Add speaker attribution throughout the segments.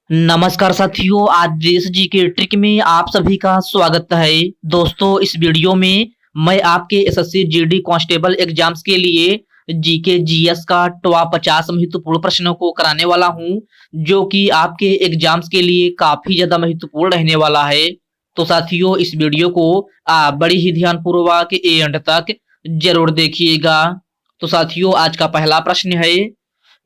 Speaker 1: नमस्कार साथियों, आज देश जी के ट्रिक में आप सभी का स्वागत है। दोस्तों, इस वीडियो में मैं आपके एसएससी जीडी कांस्टेबल एग्जाम्स के लिए जीके जीएस का टॉप 50 महत्वपूर्ण प्रश्नों को कराने वाला हूं, जो कि आपके एग्जाम्स के लिए काफी ज्यादा महत्वपूर्ण रहने वाला है। तो साथियों, इस वीडियो को आप बड़ी ही ध्यानपूर्वक एंड तक जरूर देखिएगा। तो साथियों, आज का पहला प्रश्न है,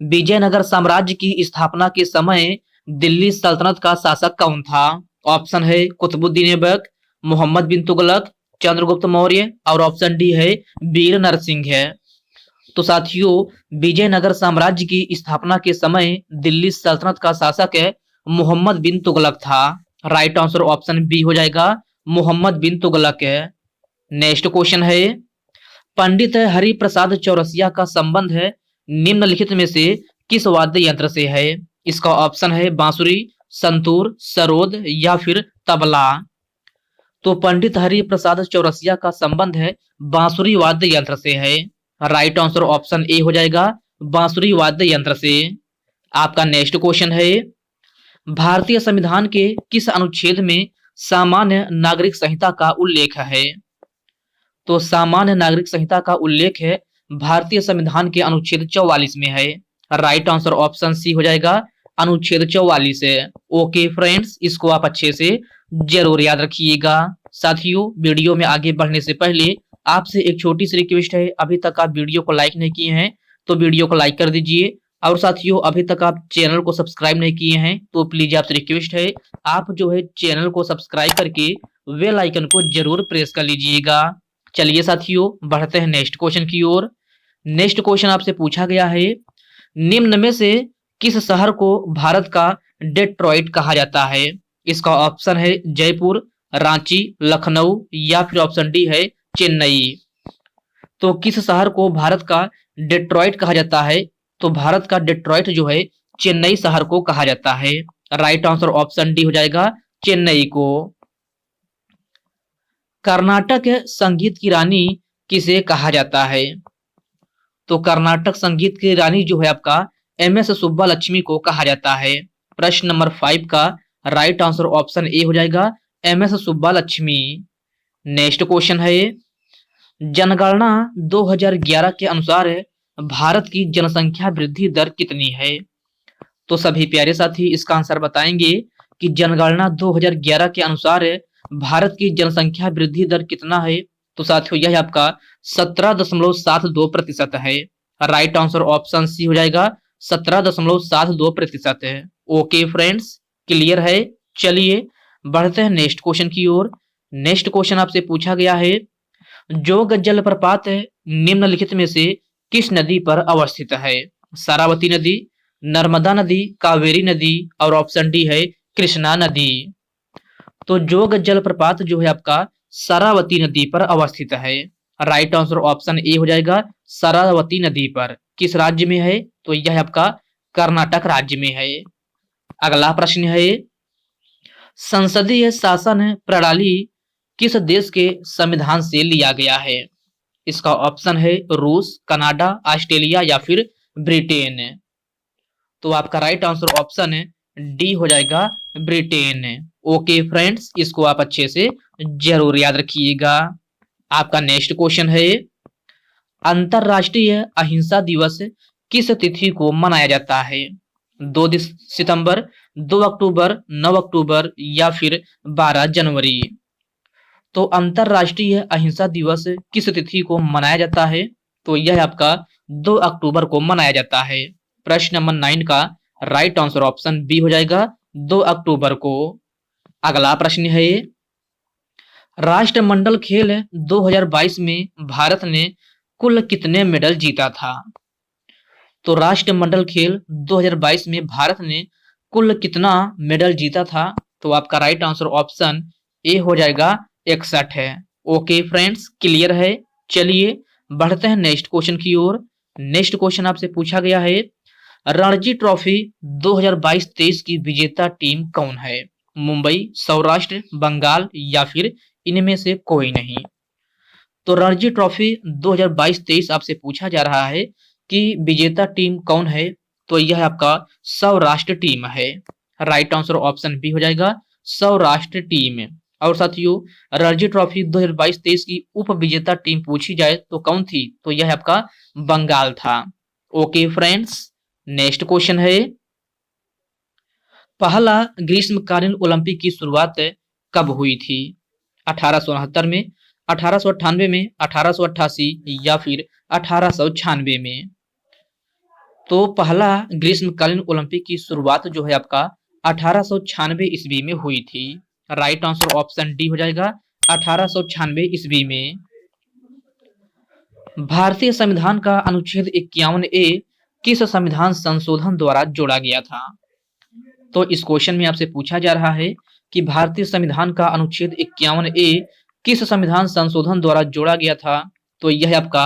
Speaker 1: विजयनगर साम्राज्य की स्थापना के समय दिल्ली सल्तनत का शासक कौन था? ऑप्शन है कुतुबुद्दीन ऐबक, मोहम्मद बिन तुगलक, चंद्रगुप्त मौर्य और ऑप्शन डी है वीर नरसिंह है। तो साथियों, विजयनगर साम्राज्य की स्थापना के समय दिल्ली सल्तनत का शासक है मोहम्मद बिन तुगलक था। राइट आंसर ऑप्शन बी हो जाएगा, मोहम्मद बिन तुगलक है। नेक्स्ट क्वेश्चन है, पंडित हरिप्रसाद चौरसिया का संबंध है निम्नलिखित में से किस वाद्य यंत्र से है? इसका ऑप्शन है बांसुरी, संतूर, सरोद या फिर तबला। तो पंडित हरिप्रसाद चौरसिया का संबंध है बांसुरी वाद्य यंत्र से है। राइट आंसर ऑप्शन ए हो जाएगा, बांसुरी वाद्य यंत्र से। आपका नेक्स्ट क्वेश्चन है, भारतीय संविधान के किस अनुच्छेद में सामान्य नागरिक संहिता का उल्लेख है? तो सामान्य नागरिक संहिता का उल्लेख है भारतीय संविधान के अनुच्छेद 44 में है। राइट आंसर ऑप्शन सी हो जाएगा, अनुच्छेद 44 है। ओके फ्रेंड्स, इसको आप अच्छे से जरूर याद रखिएगा। साथियों, वीडियो में आगे बढ़ने से पहले आपसे एक छोटी सी रिक्वेस्ट है, अभी तक आप वीडियो को लाइक नहीं किए हैं तो वीडियो को लाइक कर दीजिए। और साथियों, अभी तक आप चैनल को सब्सक्राइब नहीं किए हैं तो प्लीज आपसे रिक्वेस्ट है, आप जो है चैनल को सब्सक्राइब करके बेल आइकन को जरूर प्रेस कर लीजिएगा। चलिए साथियों, बढ़ते हैं नेक्स्ट क्वेश्चन की ओर। नेक्स्ट क्वेश्चन आपसे पूछा गया है, निम्न में से किस शहर को भारत का डेट्रॉइट कहा जाता है? इसका ऑप्शन है जयपुर, रांची, लखनऊ या फिर ऑप्शन डी है चेन्नई। तो किस शहर को भारत का डेट्रॉइट कहा जाता है? तो भारत का डेट्रॉइट जो है चेन्नई शहर को कहा जाता है। राइट आंसर ऑप्शन डी हो जाएगा, चेन्नई को। कर्नाटक संगीत की रानी किसे कहा जाता है? तो कर्नाटक संगीत की रानी जो है आपका एमएस सुब्बालक्ष्मी को कहा जाता है। प्रश्न नंबर 5 का राइट आंसर ऑप्शन ए हो जाएगा, एमएस सुब्बालक्ष्मी। नेक्स्ट क्वेश्चन है, जनगणना 2011 के अनुसार भारत की जनसंख्या वृद्धि दर कितनी है? तो सभी प्यारे साथी इसका आंसर बताएंगे कि जनगणना 2011 के अनुसार भारत की जनसंख्या वृद्धि दर कितना है? तो साथियों, यह आपका 17.72% है। राइट आंसर ऑप्शन सी हो जाएगा, 17.72% है। ओके फ्रेंड्स, क्लियर है। चलिए बढ़ते हैं नेक्स्ट क्वेश्चन की ओर। नेक्स्ट क्वेश्चन आपसे पूछा गया है, जोग जलप्रपात निम्नलिखित में से किस नदी पर अवस्थित है? सारावती नदी, नर्मदा नदी, कावेरी नदी और ऑप्शन डी है कृष्णा नदी। तो जोग जलप्रपात जो है आपका सारावती नदी पर अवस्थित है। राइट आंसर ऑप्शन ए हो जाएगा, सारावती नदी पर। किस राज्य में है? तो यह आपका कर्नाटक राज्य में है। अगला प्रश्न है, संसदीय शासन प्रणाली किस देश के संविधान से लिया गया है? इसका ऑप्शन है रूस, कनाडा, ऑस्ट्रेलिया या फिर ब्रिटेन। तो आपका राइट आंसर ऑप्शन डी हो जाएगा, ब्रिटेन। ओके फ्रेंड्स, इसको आप अच्छे से जरूर याद रखिएगा। आपका नेक्स्ट क्वेश्चन है, अंतरराष्ट्रीय अहिंसा दिवस किस तिथि को मनाया जाता है? 2 सितंबर, 2 अक्टूबर, 9 अक्टूबर या फिर 12 जनवरी। तो अंतरराष्ट्रीय अहिंसा दिवस किस तिथि को मनाया जाता है? तो यह आपका 2 अक्टूबर को मनाया जाता है। प्रश्न नंबर 9 का राइट आंसर ऑप्शन बी हो जाएगा, 2 अक्टूबर को। अगला प्रश्न है, राष्ट्रमंडल खेल 2022 में भारत ने कुल कितने मेडल जीता था? तो राष्ट्रमंडल खेल 2022 में भारत ने कुल कितना मेडल जीता था? तो आपका राइट आंसर ऑप्शन ए हो जाएगा, 61 है। ओके फ्रेंड्स, क्लियर है। चलिए बढ़ते हैं नेक्स्ट क्वेश्चन की ओर। नेक्स्ट क्वेश्चन आपसे पूछा गया है, रणजी ट्रॉफी 2022-23 की विजेता टीम कौन है? मुंबई, सौराष्ट्र, बंगाल या फिर इनमें से कोई नहीं। तो रणजी ट्रॉफी 2022-23 आपसे पूछा जा रहा है कि विजेता टीम कौन है? तो यह आपका सौराष्ट्र टीम है। राइट आंसर ऑप्शन बी हो जाएगा सौराष्ट्र टीम। और साथियों रणजी ट्रॉफी 2022-23 की उप विजेता टीम पूछी जाए तो कौन थी, तो यह आपका बंगाल था। ओके फ्रेंड्स, नेक्स्ट क्वेश्चन है, पहला ग्रीष्मकालीन ओलंपिक की शुरुआत कब हुई थी? 1869 में, 1898 में, 1888 या फिर 1896 में? तो पहला ग्रीष्मकालीन ओलंपिक की शुरुआत जो है आपका 1896 ईस्वी में हुई थी। राइट आंसर ऑप्शन डी हो जाएगा 1896 ईस्वी में। भारतीय संविधान का अनुच्छेद 51A किस संविधान संशोधन द्वारा जोड़ा गया था? तो इस क्वेश्चन में आपसे पूछा जा रहा है कि भारतीय संविधान का अनुच्छेद 51A किस संविधान संशोधन द्वारा जोड़ा गया था? तो यह आपका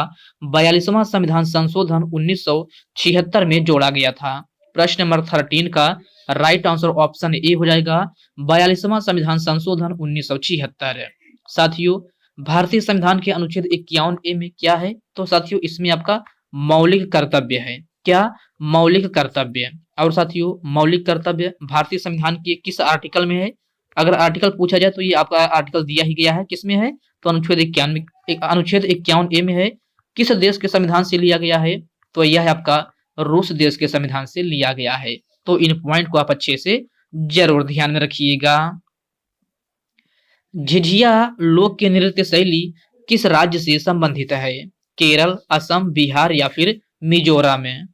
Speaker 1: 42वां संविधान संशोधन 1976 में जोड़ा गया था। प्रश्न नंबर 13 का राइट आंसर ऑप्शन ए हो जाएगा 42वां संविधान संशोधन 1976। साथियों भारतीय संविधान के अनुच्छेद 51A में क्या है? तो साथियों इसमें आपका मौलिक कर्तव्य है। क्या? मौलिक कर्तव्य। और साथियों मौलिक कर्तव्य भारतीय संविधान के किस आर्टिकल में है? अगर आर्टिकल पूछा जाए तो ये आपका आर्टिकल दिया ही गया है, किसमें है? तो अनुच्छेद 51A में है। किस देश के संविधान से लिया गया है? तो यह है आपका रूस देश के संविधान से लिया गया है। तो इन पॉइंट को आप अच्छे से जरूर ध्यान में रखिएगा। झिझिया लोक के नृत्य शैली किस राज्य से संबंधित है? केरल, असम, बिहार या फिर मिजोरम में?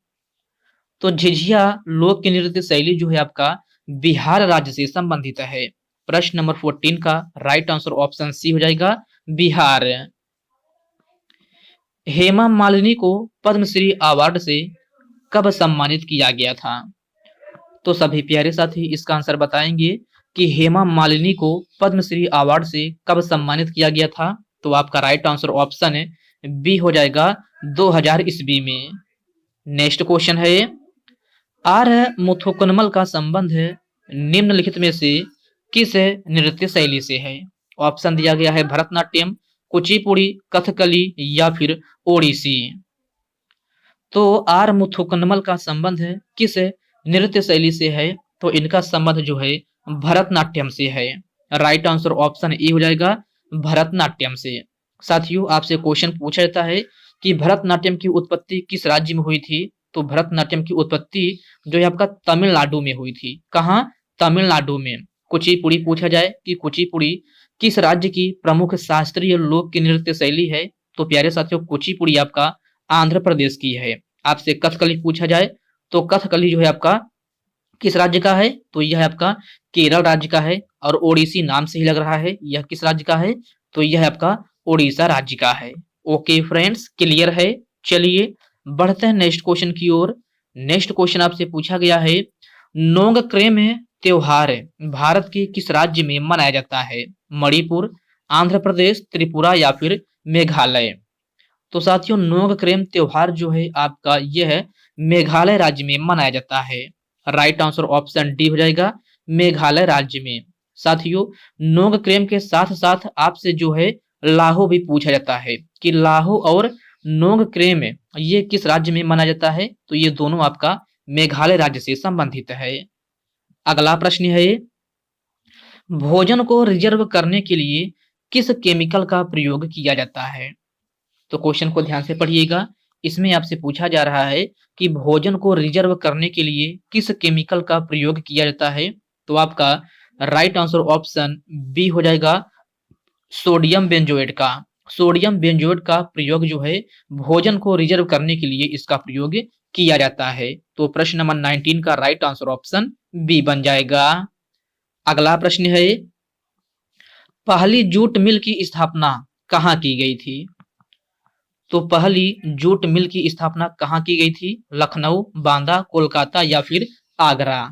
Speaker 1: तो झिझिया लोक की नृत्य शैली जो है आपका बिहार राज्य से संबंधित है। प्रश्न नंबर 14 का राइट आंसर ऑप्शन सी हो जाएगा बिहार। हेमा मालिनी को पद्मश्री अवार्ड से कब सम्मानित किया गया था? तो सभी प्यारे साथी इसका आंसर बताएंगे कि हेमा मालिनी को पद्मश्री अवार्ड से कब सम्मानित किया गया था? तो आपका राइट आंसर ऑप्शन बी हो जाएगा 2000 ईस्वी में। नेक्स्ट क्वेश्चन है, आर मुथुकुन्मल का संबंध निम्नलिखित में से किस नृत्य शैली से है? ऑप्शन दिया गया है भरतनाट्यम, कुचिपुड़ी, कथकली या फिर ओडिसी। तो आर मुथुकुन्मल का संबंध किस नृत्य शैली से है? तो इनका संबंध जो है भरतनाट्यम से है। राइट आंसर ऑप्शन ए हो जाएगा भरतनाट्यम से। साथियों आपसे क्वेश्चन पूछा जाता है कि भरतनाट्यम की उत्पत्ति किस राज्य में हुई थी? तो भरतनाट्यम की उत्पत्ति जो है आपका तमिलनाडु में हुई थी। कहाँ? तमिलनाडु में। कुचिपुड़ी पूछा जाए कि कुचिपुड़ी किस राज्य की प्रमुख शास्त्रीय लोक की नृत्य शैली है? तो प्यारे साथियों कुचिपुड़ी आपका आंध्र प्रदेश की है। आपसे कथकली पूछा जाए तो कथकली जो है आपका किस राज्य का है? तो यह आपका केरल राज्य का है। और ओडिसी नाम से ही लग रहा है यह किस राज्य का है? तो यह आपका ओडिशा राज्य का है। ओके फ्रेंड्स, क्लियर है। चलिए बढ़ते हैं नेक्स्ट क्वेश्चन की ओर। नेक्स्ट क्वेश्चन आपसे पूछा गया है, नोंगक्रेम त्योहार भारत के किस राज्य में मनाया जाता है? मणिपुर, आंध्र प्रदेश, त्रिपुरा या फिर मेघालय? तो साथियों नोंगक्रेम त्योहार जो है आपका यह मेघालय राज्य में मनाया जाता है। राइट आंसर ऑप्शन डी हो जाएगा मेघालय राज्य में। साथियों नोंगक्रेम के साथ साथ आपसे जो है लाहो भी पूछा जाता है कि लाहो और नोंगक्रेम ये किस राज्य में मनाया जाता है? तो ये दोनों आपका मेघालय राज्य से संबंधित है। अगला प्रश्न है, भोजन को रिजर्व करने के लिए किस केमिकल का प्रयोग किया जाता है? तो क्वेश्चन को ध्यान से पढ़िएगा। इसमें आपसे पूछा जा रहा है कि भोजन को रिजर्व करने के लिए किस केमिकल का प्रयोग किया जाता है? तो आपका राइट आंसर ऑप्शन बी हो जाएगा सोडियम बेंजोएट का। सोडियम बेंजोएट का प्रयोग जो है भोजन को रिजर्व करने के लिए इसका प्रयोग किया जाता है। तो प्रश्न नंबर 19 का राइट आंसर ऑप्शन बी बन जाएगा। अगला प्रश्न है, पहली जूट मिल की स्थापना कहाँ की गई थी? तो पहली जूट मिल की स्थापना कहाँ की गई थी? लखनऊ, बांदा, कोलकाता या फिर आगरा?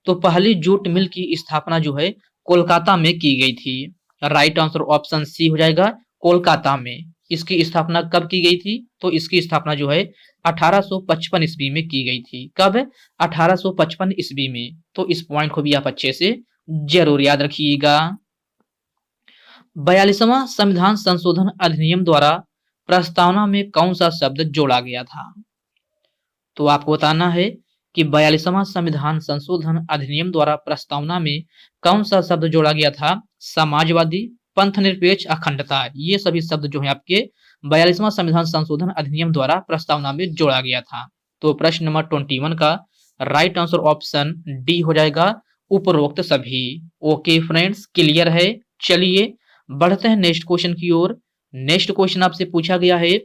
Speaker 1: तो पहली जूट मिल की स्थापना जो है कोलकाता में की गई थी। राइट आंसर ऑप्शन सी हो जाएगा कोलकाता में। इसकी स्थापना कब की गई थी? तो इसकी स्थापना जो है 1855 ईस्वी में की गई थी। कब? 1855 ईस्वी में। तो इस पॉइंट को भी आप अच्छे से जरूर याद रखिएगा। 42वां संविधान संशोधन अधिनियम द्वारा प्रस्तावना में कौन सा शब्द जोड़ा गया था? तो आपको बताना है कि 42वां संविधान संशोधन अधिनियम द्वारा प्रस्तावना में कौन सा शब्द जोड़ा गया था? समाजवादी, पंथ निरपेक्ष, अखंडता। ये सभी शब्द जो है आपके 42वां संविधान संशोधन अधिनियम द्वारा प्रस्तावना में जोड़ा गया था। तो प्रश्न नंबर 21 का राइट आंसर ऑप्शन डी हो जाएगा, उपरोक्त सभी। ओके फ्रेंड्स, क्लियर है। चलिए बढ़ते हैं नेक्स्ट क्वेश्चन की ओर। नेक्स्ट क्वेश्चन आपसे पूछा गया है,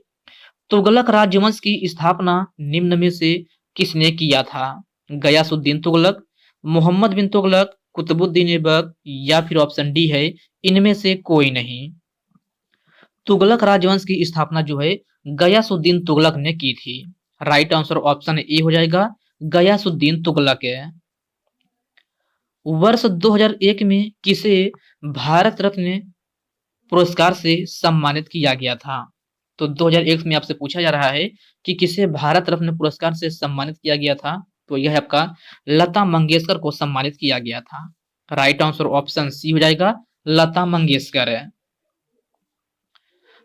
Speaker 1: तुगलक राजवंश की स्थापना निम्न में से किसने किया था? गयासुद्दीन तुगलक, मोहम्मद बिन तुगलक, कुतुबुद्दीन ऐबक, या फिर ऑप्शन डी है इनमें से कोई नहीं। तुगलक राजवंश की स्थापना जो है गयासुद्दीन तुगलक ने की थी। राइट आंसर ऑप्शन ए हो जाएगा, गयासुद्दीन तुगलक है। वर्ष 2001 में किसे भारत रत्न पुरस्कार से सम्मानित किया गया था? तो 2001 में आपसे पूछा जा रहा है कि किसे भारत रत्न पुरस्कार से सम्मानित किया गया था? तो यह आपका लता मंगेशकर को सम्मानित किया गया था। राइट आंसर ऑप्शन सी हो जाएगा, लता मंगेशकर है।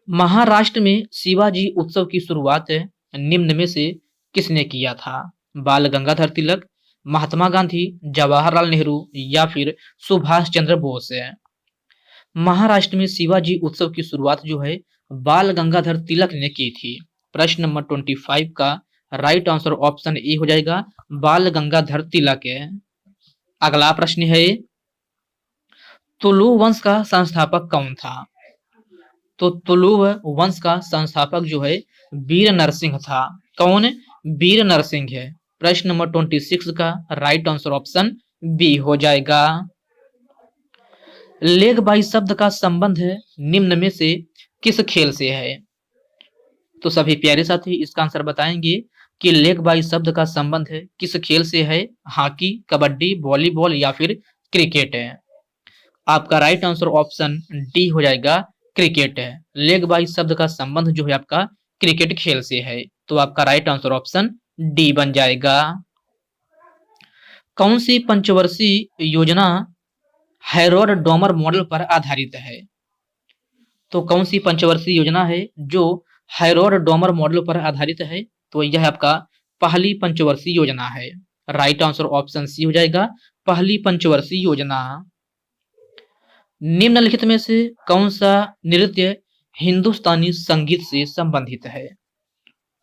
Speaker 1: महाराष्ट्र में शिवाजी उत्सव की शुरुआत निम्न में से किसने किया था? बाल गंगाधर तिलक, महात्मा गांधी, जवाहरलाल नेहरू, या फिर सुभाष चंद्र बोस है। महाराष्ट्र में शिवाजी उत्सव की शुरुआत जो है बाल गंगाधर तिलक ने की थी। प्रश्न नंबर 25 का राइट आंसर ऑप्शन ए हो जाएगा, बाल गंगाधर तिलक है। अगला प्रश्न है, तुलु वंश का संस्थापक कौन था? तो तुलु वंश का संस्थापक जो है वीर नरसिंह था। कौन? वीर नरसिंह है। प्रश्न नंबर 26 का राइट आंसर ऑप्शन बी हो जाएगा। लेग बाई शब्द का संबंध निम्न में से किस खेल से है? तो सभी प्यारे साथी इसका आंसर बताएंगे कि लेग बाई शब्द का संबंध किस खेल से है? हॉकी, कबड्डी, वॉलीबॉल, या फिर क्रिकेट है। आपका राइट आंसर ऑप्शन डी हो जाएगा, क्रिकेट है। लेग बाई शब्द का संबंध जो है आपका क्रिकेट खेल से है। तो आपका राइट आंसर ऑप्शन डी बन जाएगा। कौन सी पंचवर्षीय योजना हैरोल्ड डोमर मॉडल पर आधारित है? तो कौन सी पंचवर्षीय योजना है जो हैरोल्ड डोमर मॉडल पर आधारित है? तो यह आपका पहली पंचवर्षीय योजना है। राइट आंसर ऑप्शन सी हो जाएगा, पहली पंचवर्षीय योजना। निम्नलिखित में से कौन सा नृत्य हिंदुस्तानी संगीत से संबंधित है?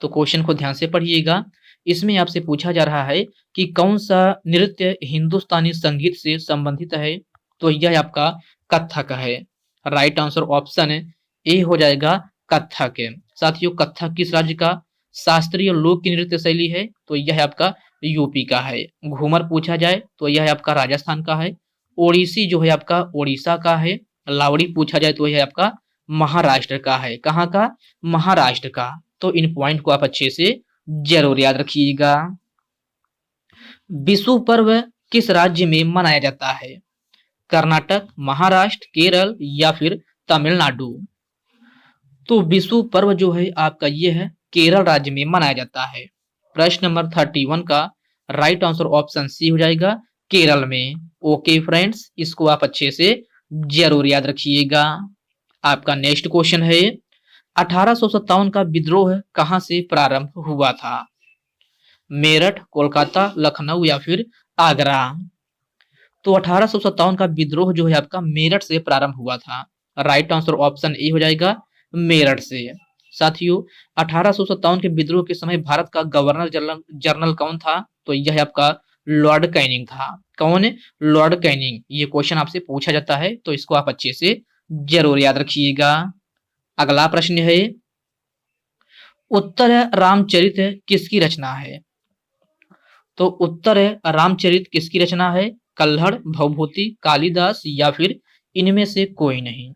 Speaker 1: तो क्वेश्चन को ध्यान से पढ़िएगा। इसमें आपसे पूछा जा रहा है कि कौन सा नृत्य हिंदुस्तानी संगीत से संबंधित है? तो यह आपका कथक है। राइट आंसर ऑप्शन ए हो जाएगा, कथक है। साथियों, कथक किस राज्य का शास्त्रीय लोक की नृत्य शैली है? तो यह आपका यूपी का है। घूमर पूछा जाए तो यह आपका राजस्थान का है। ओडिसी जो है आपका ओडिशा का है। लावड़ी पूछा जाए तो यह आपका महाराष्ट्र का है। कहाँ का? महाराष्ट्र का। तो इन पॉइंट को आप अच्छे से जरूर याद रखिएगा। बिशु पर्व किस राज्य में मनाया जाता है? कर्नाटक, महाराष्ट्र, केरल, या फिर तमिलनाडु। तो बिशु पर्व जो है आपका ये है केरल राज्य में मनाया जाता है। प्रश्न नंबर 31 का राइट आंसर ऑप्शन सी हो जाएगा, केरल में। ओके फ्रेंड्स, इसको आप अच्छे से जरूर याद रखिएगा। आपका नेक्स्ट क्वेश्चन है, 1857 का विद्रोह कहां से प्रारंभ हुआ था? मेरठ, कोलकाता, लखनऊ, या फिर आगरा। तो 1857 का विद्रोह जो है आपका मेरठ से प्रारंभ हुआ था। राइट आंसर ऑप्शन ए हो जाएगा, मेरठ से। साथियों, 1857 के विद्रोह के समय भारत का गवर्नर जनरल कौन था? तो यह आपका लॉर्ड कैनिंग था। कौन है? Lord Canning. ये क्वेश्चन आपसे पूछा जाता है तो इसको आप अच्छे से जरूर याद रखिएगा। अगला प्रश्न है, उत्तर रामचरित किसकी रचना है? तो उत्तर रामचरित किसकी रचना है? कल्हड़, भवभूति, कालिदास, या फिर इनमें से कोई नहीं।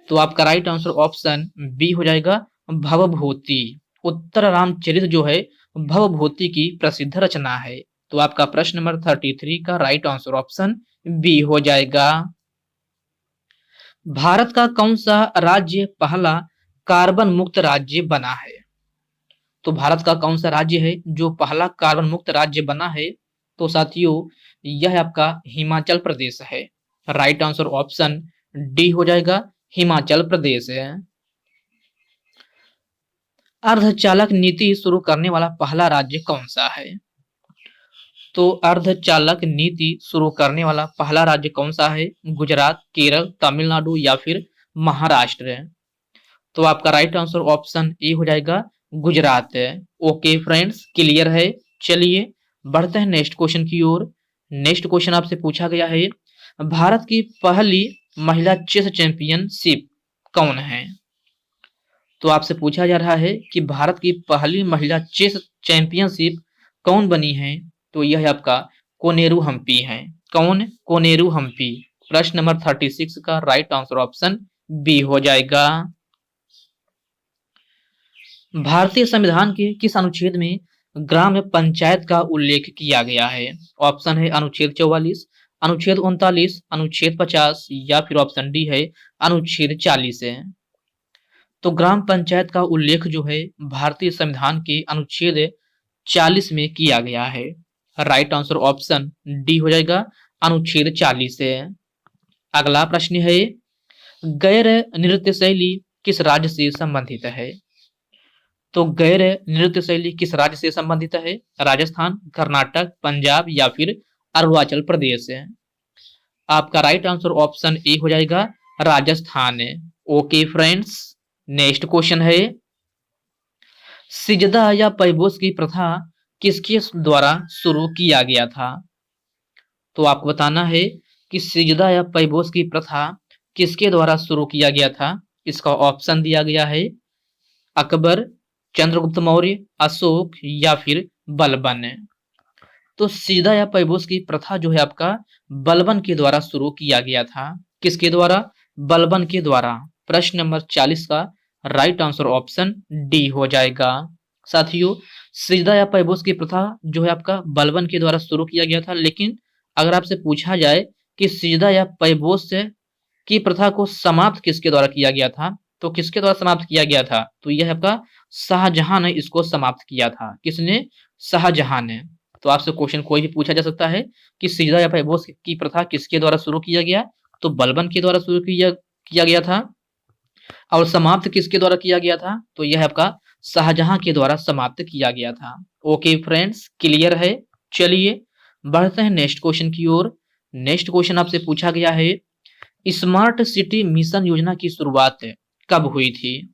Speaker 1: तो आपका राइट आंसर ऑप्शन बी हो जाएगा, भवभूति। उत्तर रामचरित जो है भवभूति की प्रसिद्ध रचना है। तो आपका प्रश्न नंबर 33 का राइट आंसर ऑप्शन बी हो जाएगा। भारत का कौन सा राज्य पहला कार्बन मुक्त राज्य बना है? तो भारत का कौन सा राज्य है जो पहला कार्बन मुक्त राज्य बना है? तो साथियों, यह आपका हिमाचल प्रदेश है। राइट आंसर ऑप्शन डी हो जाएगा, हिमाचल प्रदेश है। अर्धचालक नीति शुरू करने वाला पहला राज्य कौन सा है? तो अर्धचालक नीति शुरू करने वाला पहला राज्य कौन सा है? गुजरात, केरल, तमिलनाडु या फिर महाराष्ट्र। तो आपका राइट आंसर ऑप्शन ए हो जाएगा, गुजरात है। ओके फ्रेंड्स, क्लियर है। चलिए बढ़ते हैं नेक्स्ट क्वेश्चन की ओर। नेक्स्ट क्वेश्चन आपसे पूछा गया है, भारत की पहली महिला चेस चैंपियनशिप कौन है? तो आपसे पूछा जा रहा है कि भारत की पहली महिला चेस चैंपियनशिप कौन बनी है? तो यह है आपका कोनेरू हम्पी है। कौन? कोनेरू हम्पी। प्रश्न नंबर 36 का राइट आंसर ऑप्शन बी हो जाएगा। भारतीय संविधान के किस अनुच्छेद में ग्राम पंचायत का उल्लेख किया गया है? ऑप्शन है अनुच्छेद 44, अनुच्छेद 39, अनुच्छेद 50 या फिर ऑप्शन डी है अनुच्छेद 40 है। तो ग्राम पंचायत का उल्लेख जो है भारतीय संविधान के अनुच्छेद 40 में किया गया है। राइट आंसर ऑप्शन डी हो जाएगा, अनुच्छेद 40 है। अगला प्रश्न है, गैर नृत्य शैली किस राज्य से संबंधित है? तो गैर नृत्य शैली किस राज्य से संबंधित है? राजस्थान, कर्नाटक, पंजाब या फिर अरुणाचल प्रदेश है। आपका राइट आंसर ऑप्शन ए हो जाएगा, राजस्थान है। ओके फ्रेंड्स, नेक्स्ट क्वेश्चन है, सिजदा या पैबोस की प्रथा किसके द्वारा शुरू किया गया था? तो आपको बताना है कि सिजदा या पैबोस की प्रथा किसके द्वारा शुरू किया गया था। इसका ऑप्शन दिया गया है अकबर, चंद्रगुप्त मौर्य, अशोक या फिर बलबन। तो सिजदा या पैबोस की प्रथा जो है आपका बलबन के द्वारा शुरू किया गया था। किसके द्वारा? बलबन के द्वारा। प्रश्न नंबर 40 का राइट आंसर ऑप्शन डी हो जाएगा। साथियों, सिजदा या पैबोस की प्रथा जो है आपका बलबन के द्वारा शुरू किया गया था, लेकिन अगर आपसे पूछा जाए कि सिजदा या पैबोस की प्रथा को समाप्त किसके द्वारा किया गया था, तो किसके द्वारा समाप्त किया गया था? तो यह आपका शाहजहां ने इसको समाप्त किया था। किसने? शाहजहां ने। तो आपसे क्वेश्चन कोई भी पूछा जा सकता है कि सिजदा या पैबोस की प्रथा किसके द्वारा शुरू किया गया, तो बलबन के द्वारा शुरू किया गया था। और समाप्त किसके द्वारा किया गया था? तो यह आपका शाहजहां के द्वारा समाप्त किया गया था। ओके फ्रेंड्स, क्लियर है। चलिए बढ़ते हैं नेक्स्ट क्वेश्चन की ओर। नेक्स्ट क्वेश्चन आपसे पूछा गया है, स्मार्ट सिटी मिशन योजना की शुरुआत कब हुई थी?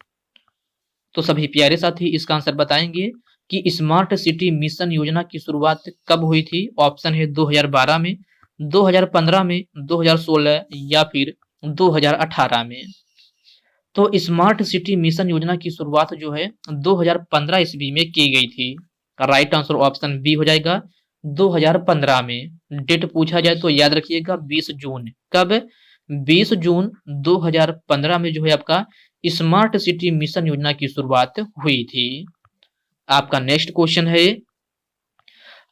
Speaker 1: तो सभी प्यारे साथी इसका आंसर बताएंगे कि स्मार्ट सिटी मिशन योजना की शुरुआत कब हुई थी। ऑप्शन है 2012 में, 2015 में, 2016 या फिर 2018 में। तो स्मार्ट सिटी मिशन योजना की शुरुआत जो है 2015 ईस्वी में की गई थी। राइट आंसर ऑप्शन बी हो जाएगा, 2015 में। डेट पूछा जाए तो याद रखिएगा 20 जून। कब? 20 जून 2015 में जो है आपका स्मार्ट सिटी मिशन योजना की शुरुआत हुई थी। आपका नेक्स्ट क्वेश्चन है,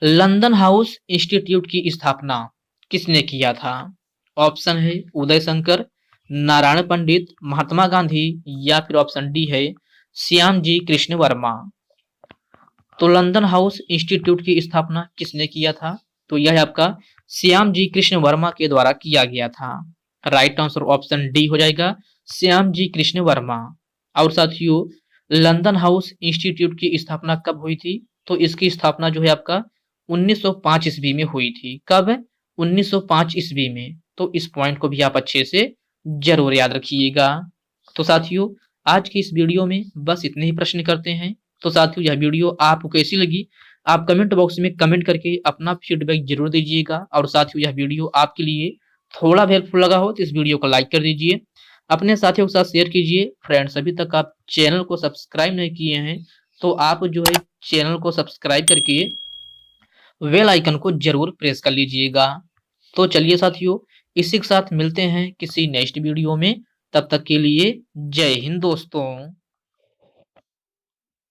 Speaker 1: लंदन हाउस इंस्टीट्यूट की स्थापना किसने किया था? ऑप्शन है उदय शंकर, नारायण पंडित, महात्मा गांधी या फिर ऑप्शन डी है श्याम जी कृष्ण वर्मा। तो लंदन हाउस इंस्टीट्यूट की स्थापना किसने किया था? तो यह आपका श्याम जी कृष्ण वर्मा के द्वारा किया गया था। राइट आंसर ऑप्शन डी हो जाएगा, श्याम जी कृष्ण वर्मा। और साथियों, लंदन हाउस इंस्टीट्यूट की स्थापना कब हुई थी? तो इसकी स्थापना जो है आपका 1905 ईस्वी में हुई थी। कब? 1905 ईस्वी में। तो इस पॉइंट को भी आप अच्छे से जरूर याद रखिएगा। तो साथियों, आज की इस वीडियो में बस इतने ही प्रश्न करते हैं। तो साथियों, यह वीडियो आपको कैसी लगी आप कमेंट बॉक्स में कमेंट करके अपना फीडबैक जरूर दीजिएगा। और साथियों, यह वीडियो आपके लिए थोड़ा भी हेल्पफुल लगा हो तो इस वीडियो को लाइक कर दीजिए, अपने साथियों के साथ शेयर कीजिए। फ्रेंड्स, अभी तक आप चैनल को सब्सक्राइब नहीं किए हैं तो आप जो है चैनल को सब्सक्राइब करके बेल आइकन को जरूर प्रेस कर लीजिएगा। तो चलिए साथियों, इसी के साथ मिलते हैं किसी नेक्स्ट वीडियो में। तब तक के लिए जय हिंद दोस्तों।